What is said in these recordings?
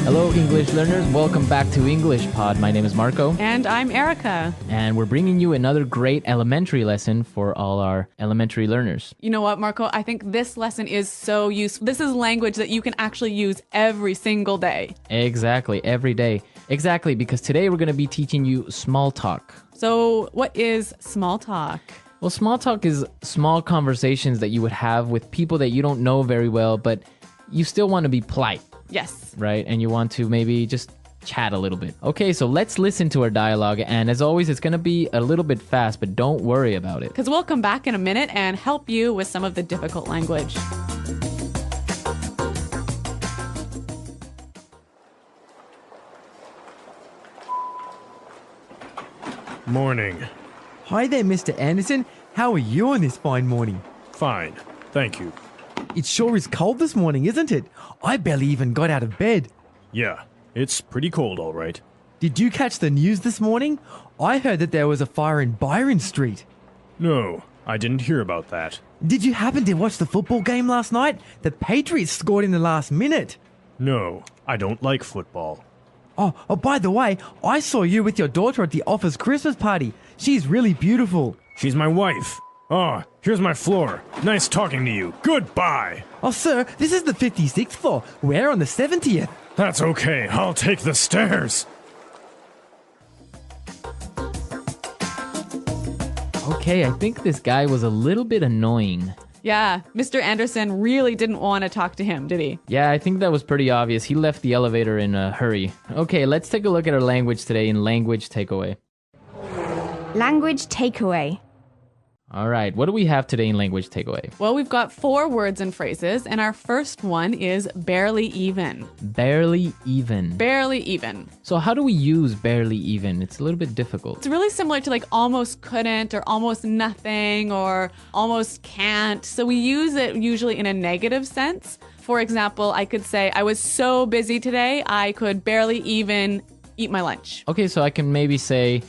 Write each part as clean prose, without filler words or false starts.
Hello, English learners. Welcome back to English Pod. My name is Marco. And I'm Erica. And we're bringing you another great elementary lesson for all our elementary learners. You know what, Marco? I think this lesson is so useful. This is language that you can actually use every single day. Exactly, every day. Exactly, because today we're going to be teaching you small talk. So, what is small talk? Well, small talk is small conversations that you would have with people that you don't know very well, but you still want to be polite. Yes. Right? And you want to maybe just chat a little bit. Okay, so let's listen to our dialogue. And as always, it's going to be a little bit fast, but don't worry about it. Because we'll come back in a minute and help you with some of the difficult language. Morning. Hi there, Mr. Anderson. How are you on this fine morning? Fine. Thank you. It sure is cold this morning, isn't it? I barely even got out of bed. Yeah, it's pretty cold, all right. Did you catch the news this morning? I heard that there was a fire in Byron Street. No, I didn't hear about that. Did you happen to watch the football game last night? The Patriots scored in the last minute. No, I don't like football. Oh, by the way, I saw you with your daughter at the office Christmas party. She's really beautiful. She's my wife. Oh, here's my floor. Nice talking to you. Goodbye. Oh, sir, this is the 56th floor. We're on the 70th. That's okay. I'll take the stairs. Okay, I think this guy was a little bit annoying. Yeah, Mr. Anderson really didn't want to talk to him, did he? Yeah, I think that was pretty obvious. He left the elevator in a hurry. Okay, let's take a look at our language today in Language Takeaway. Language takeaway. All right, what do we have today in Language Takeaway? Well, we've got 4 words and phrases, and our first one is barely even. Barely even. Barely even. So how do we use barely even? It's a little bit difficult. It's really similar to like almost couldn't or almost nothing or almost can't. So we use it usually in a negative sense. For example, I could say, I was so busy today, I could barely even eat my lunch. Okay, so I can maybe say,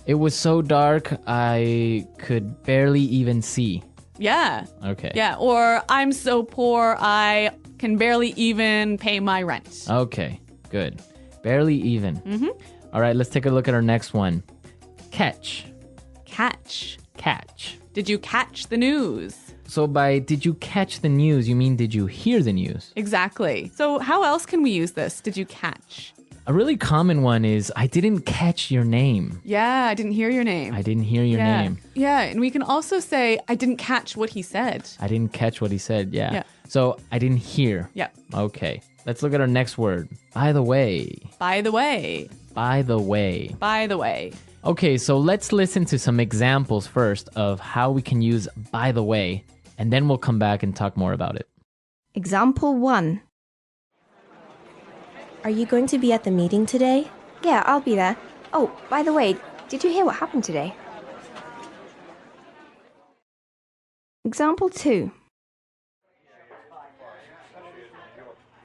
it was so dark, I could barely even see. Yeah. Okay. Yeah. Or I'm so poor, I can barely even pay my rent. Okay, good. Barely even. Mm-hmm. All right, let's take a look at our next one. Catch. Catch. Catch. Did you catch the news? So by did you catch the news, you mean did you hear the news? Exactly. So how else can we use this? Did you catch? A really common one is I didn't catch your name. Yeah, I didn't hear your name. I didn't hear your name. Yeah, and we can also say I didn't catch what he said. I didn't catch what he said. Yeah. Yeah. So I didn't hear. Yeah. Okay. Let's look at our next word. By the way. By the way. By the way. By the way. Okay, so let's listen to some examples first of how we can use by the way, and then we'll come back and talk more about it. Example 1. Are you going to be at the meeting today? Yeah, I'll be there. Oh, by the way, did you hear what happened today? Example 2.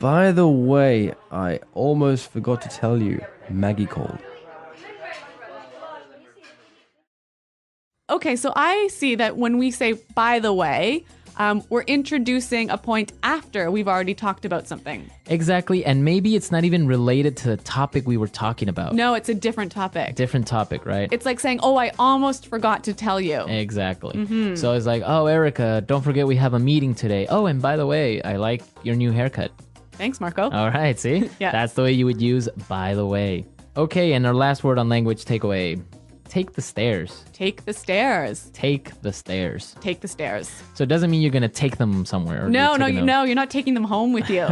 By the way, I almost forgot to tell you, Maggie called. Okay, so I see that when we say by the way, we're introducing a point after we've already talked about something. Exactly, and maybe it's not even related to the topic we were talking about. No, it's a different topic. Different topic, right? It's like saying, oh, I almost forgot to tell you. Exactly. Mm-hmm. So it's like, oh, Erica, don't forget we have a meeting today. Oh, and by the way, I like your new haircut. Thanks, Marco. All right, see? Yeah. That's the way you would use by the way. Okay, and our last word on language takeaway. Take the stairs. Take the stairs. Take the stairs. Take the stairs. So it doesn't mean you're going to take them somewhere. No, you're not taking them home with you.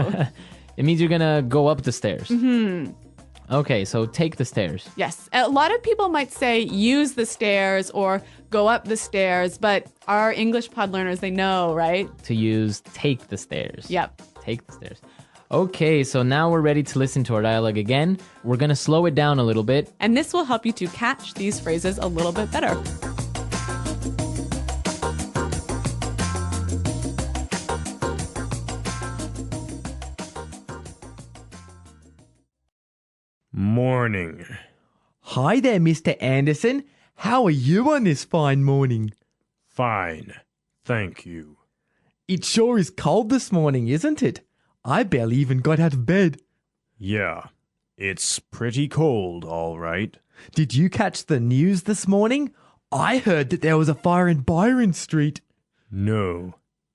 It means you're going to go up the stairs. Mm-hmm. Okay, so take the stairs. Yes. A lot of people might say use the stairs or go up the stairs, but our English pod learners, they know, right? To use take the stairs. Yep. Take the stairs. Okay, so now we're ready to listen to our dialogue again. We're going to slow it down a little bit. And this will help you to catch these phrases a little bit better. Morning. Hi there, Mr. Anderson. How are you on this fine morning? Fine. Thank you. It sure is cold this morning, isn't it? I barely even got out of bed. Yeah, it's pretty cold, all right. Did you catch the news this morning? I heard that there was a fire in Byron Street. No,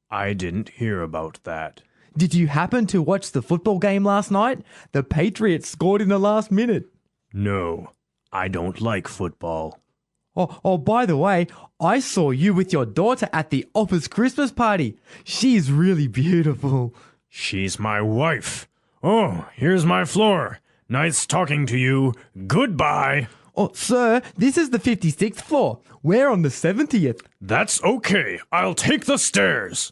I didn't hear about that. Did you happen to watch the football game last night? The Patriots scored in the last minute. No, I don't like football. Oh, by the way, I saw you with your daughter at the office Christmas party. She's really beautiful. She's my wife. Oh, here's my floor. Nice talking to you. Goodbye. Oh, sir, this is the 56th floor. We're on the 70th. That's okay. I'll take the stairs.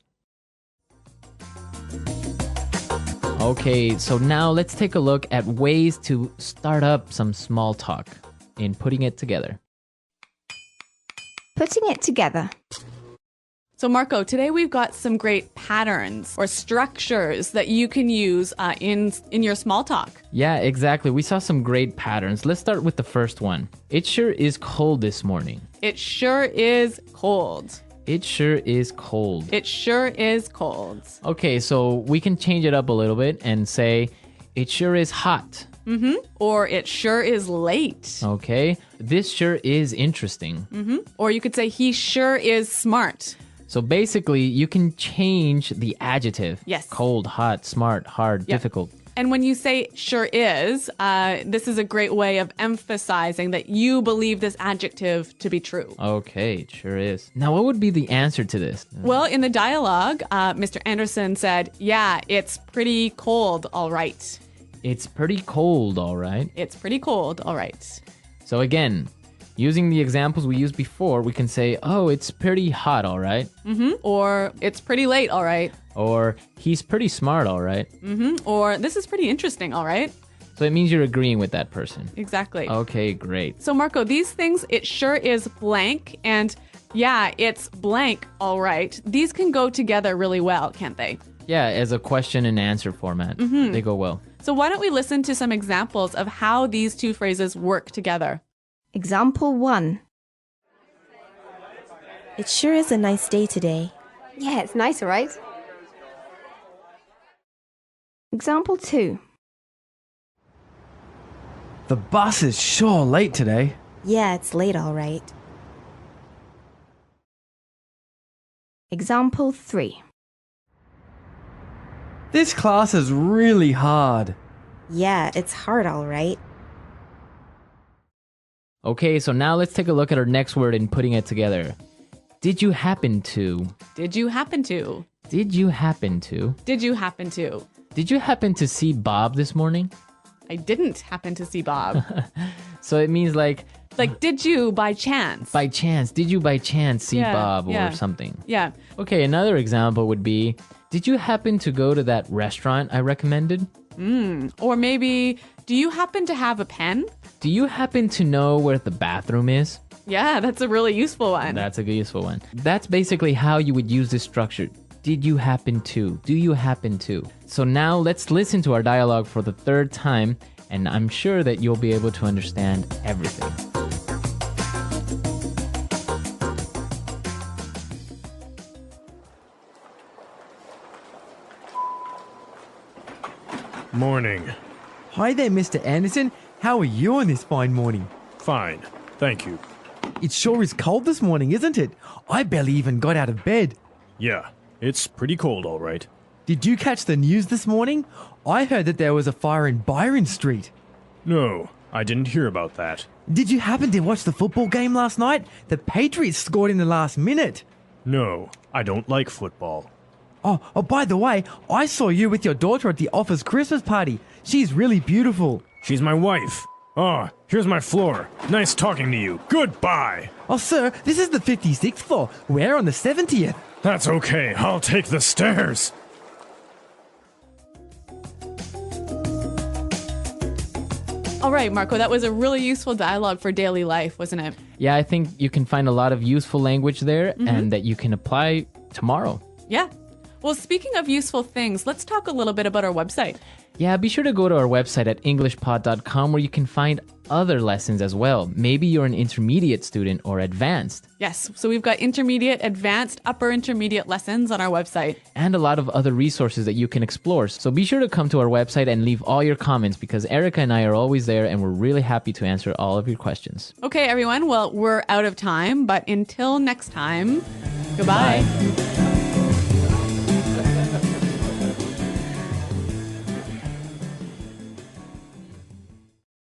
Okay, so now let's take a look at ways to start up some small talk in putting it together. Putting it together. So Marco, today we've got some great patterns or structures that you can use in your small talk. Yeah, exactly. We saw some great patterns. Let's start with the first one. It sure is cold this morning. It sure is cold. It sure is cold. It sure is cold. Okay, so we can change it up a little bit and say, it sure is hot. Or it sure is late. Okay, this sure is interesting. Or you could say he sure is smart. So basically, you can change the adjective. Yes. Cold, hot, smart, hard, Yeah. difficult. And when you say sure is, this is a great way of emphasizing that you believe this adjective to be true. Okay, it sure is. Now, what would be the answer to this? Well, in the dialogue, Mr. Anderson said, yeah, it's pretty cold, all right. It's pretty cold, all right. It's pretty cold, all right. So again, using the examples we used before, we can say, oh, it's pretty hot, all right. Or it's pretty late, all right. Or he's pretty smart, all right. Or this is pretty interesting, all right. So it means you're agreeing with that person. Exactly. Okay, great. So, Marco, these things, it sure is blank. And yeah, it's blank, all right. These can go together really well, can't they? Yeah, as a question and answer format, they go well. So why don't we listen to some examples of how these two phrases work together? Example 1. It sure is a nice day today. Yeah, it's nice, all right? Example 2. The bus is sure late today. Yeah, it's late, all right. Example 3. This class is really hard. Yeah, it's hard, all right. Okay, so now let's take a look at our next word and putting it together. Did you happen to? Did you happen to? Did you happen to? Did you happen to? Did you happen to see Bob this morning? I didn't happen to see Bob. So it means like Did you by chance? by chance. Did you by chance see Yeah, Bob yeah. or something? Yeah. Okay, another example would be, did you happen to go to that restaurant I recommended? Or maybe, do you happen to have a pen? Do you happen to know where the bathroom is? Yeah, that's a really useful one. That's a useful one. That's basically how you would use this structure. Did you happen to? Do you happen to? So now let's listen to our dialogue for the third time, and I'm sure that you'll be able to understand everything. Morning. Hi there, Mr. Anderson. How are you on this fine morning? Fine. Thank you. It sure is cold this morning, isn't it? I barely even got out of bed. Yeah, it's pretty cold, all right. Did you catch the news this morning? I heard that there was a fire in Byron Street. No, I didn't hear about that. Did you happen to watch the football game last night? The Patriots scored in the last minute. No, I don't like football. Oh, by the way, I saw you with your daughter at the office Christmas party. She's really beautiful. She's my wife. Oh, here's my floor. Nice talking to you. Goodbye. Oh, sir, this is the 56th floor. We're on the 70th. That's okay. I'll take the stairs. All right, Marco, that was a really useful dialogue for daily life, wasn't it? Yeah, I think you can find a lot of useful language there and that you can apply tomorrow. Yeah. Well, speaking of useful things, let's talk a little bit about our website. Yeah, be sure to go to our website at englishpod.com where you can find other lessons as well. Maybe you're an intermediate student or advanced. Yes, so we've got intermediate, advanced, upper intermediate lessons on our website. And a lot of other resources that you can explore. So be sure to come to our website and leave all your comments because Erica and I are always there and we're really happy to answer all of your questions. Okay, everyone. Well, we're out of time, but until next time, goodbye. Bye.